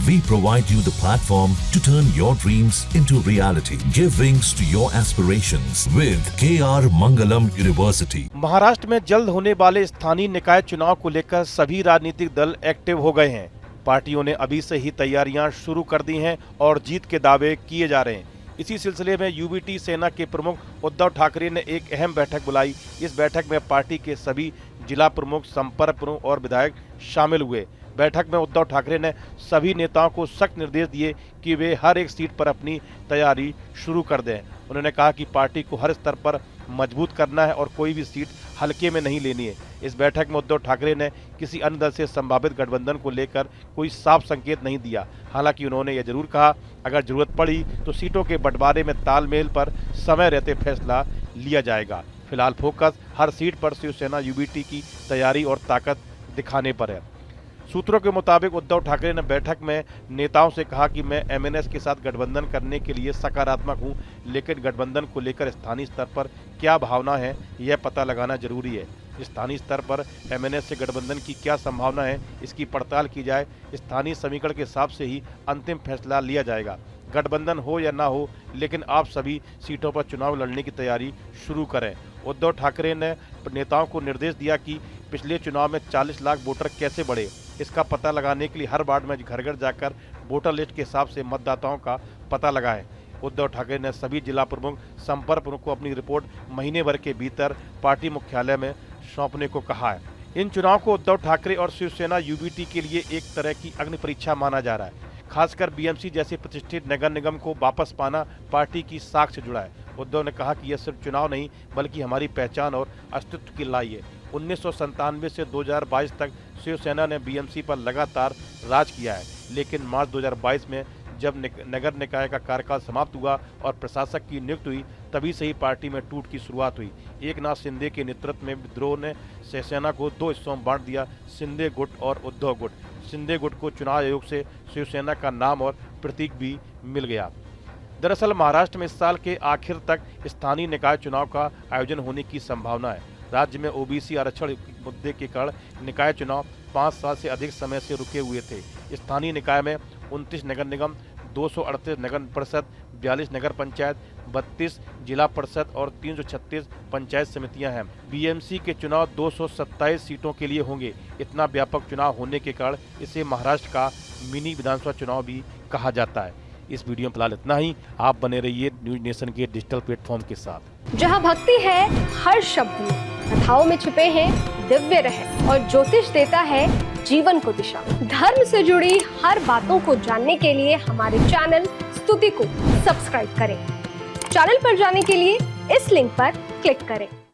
We provide you the platform to turn your dreams into reality. Give wings to your aspirations with KR Mangalam University. Maharashtra में जल्द होने वाले स्थानीय निकाय चुनाव को लेकर सभी राजनीतिक दल एक्टिव हो गए हैं। पार्टियों ने अभी से ही तैयारियां शुरू कर दी हैं और जीत के दावे किए जा रहे हैं। इसी सिलसिले में यूबीटी सेना के प्रमुख उद्धव ठाकरे ने एक अहम बैठक बुलाई। इस बैठक में पार्टी के सभी जिला प्रमुख, संपर्क प्रमुख और विधायक शामिल हुए। बैठक में उद्धव ठाकरे ने सभी नेताओं को सख्त निर्देश दिए कि वे हर एक सीट पर अपनी तैयारी शुरू कर दें। उन्होंने कहा कि पार्टी को हर स्तर पर मजबूत करना है और कोई भी सीट हल्के में नहीं लेनी है। इस बैठक में उद्धव ठाकरे ने किसी अन्य दल से संभावित गठबंधन को लेकर कोई साफ संकेत नहीं दिया। हालांकि उन्होंने यह जरूर कहा, अगर जरूरत पड़ी तो सीटों के बंटवारे में तालमेल पर समय रहते फैसला लिया जाएगा। फिलहाल फोकस हर सीट पर शिवसेना यूबीटी की तैयारी और ताकत दिखाने पर है। सूत्रों के मुताबिक उद्धव ठाकरे ने बैठक में नेताओं से कहा कि मैं एमएनएस के साथ गठबंधन करने के लिए सकारात्मक हूं, लेकिन गठबंधन को लेकर स्थानीय स्तर पर क्या भावना है यह पता लगाना जरूरी है। स्थानीय स्तर पर एमएनएस से गठबंधन की क्या संभावना है, इसकी पड़ताल की जाए। स्थानीय समीकरण के हिसाब से ही अंतिम फैसला लिया जाएगा। गठबंधन हो या ना हो, लेकिन आप सभी सीटों पर चुनाव लड़ने की तैयारी शुरू करें। उद्धव ठाकरे ने नेताओं को निर्देश दिया कि पिछले चुनाव में 40 लाख वोटर कैसे बढ़े, इसका पता लगाने के लिए हर वार्ड में घर घर जाकर वोटर लिस्ट के हिसाब से मतदाताओं का पता लगाएं। उद्धव ठाकरे ने सभी जिला प्रमुख, संपर्क प्रमुख को अपनी रिपोर्ट महीने भर के भीतर पार्टी मुख्यालय में सौंपने को कहा है। इन चुनाव को उद्धव ठाकरे और शिवसेना यूबीटी के लिए एक तरह की अग्नि परीक्षा माना जा रहा है। खासकर बीएमसी जैसे प्रतिष्ठित नगर निगम को वापस पाना पार्टी की साख से जुड़ा है। उद्धव ने कहा कि यह सिर्फ चुनाव नहीं बल्कि हमारी पहचान और अस्तित्व की लड़ाई है। 1997 से 2022 तक शिवसेना ने बीएमसी पर लगातार राज किया है, लेकिन मार्च 2022 में जब नगर निकाय का कार्यकाल समाप्त हुआ और प्रशासक की नियुक्ति हुई, तभी से ही पार्टी में टूट की शुरुआत हुई। एकनाथ शिंदे के नेतृत्व में विद्रोह ने शिवसेना को 2 हिस्सों में बांट दिया, शिंदे गुट और उद्धव गुट। शिंदे गुट को चुनाव आयोग से शिवसेना का नाम और प्रतीक भी मिल गया। दरअसल महाराष्ट्र में इस साल के आखिर तक स्थानीय निकाय चुनाव का आयोजन होने की संभावना है। राज्य में ओबीसी आरक्षण मुद्दे के कारण निकाय चुनाव 5 साल से अधिक समय से रुके हुए थे। स्थानीय निकाय में 29 नगर निगम, 238 नगर परिषद, 42 नगर पंचायत, 32 जिला परिषद और 336 पंचायत समितियां हैं। बीएमसी के चुनाव 227 सीटों के लिए होंगे। इतना व्यापक चुनाव होने के कारण इसे महाराष्ट्र का मिनी विधानसभा चुनाव भी कहा जाता है। इस वीडियो में फिलहाल इतना ही। आप बने रहिए न्यूज नेशन के डिजिटल प्लेटफॉर्म के साथ। जहां भक्ति है हर शब्द में, कथाओं में छुपे हैं दिव्य रहस्य और ज्योतिष देता है जीवन को दिशा। धर्म से जुड़ी हर बातों को जानने के लिए हमारे चैनल स्तुति को सब्सक्राइब करें। चैनल पर जाने के लिए इस लिंक पर क्लिक करें।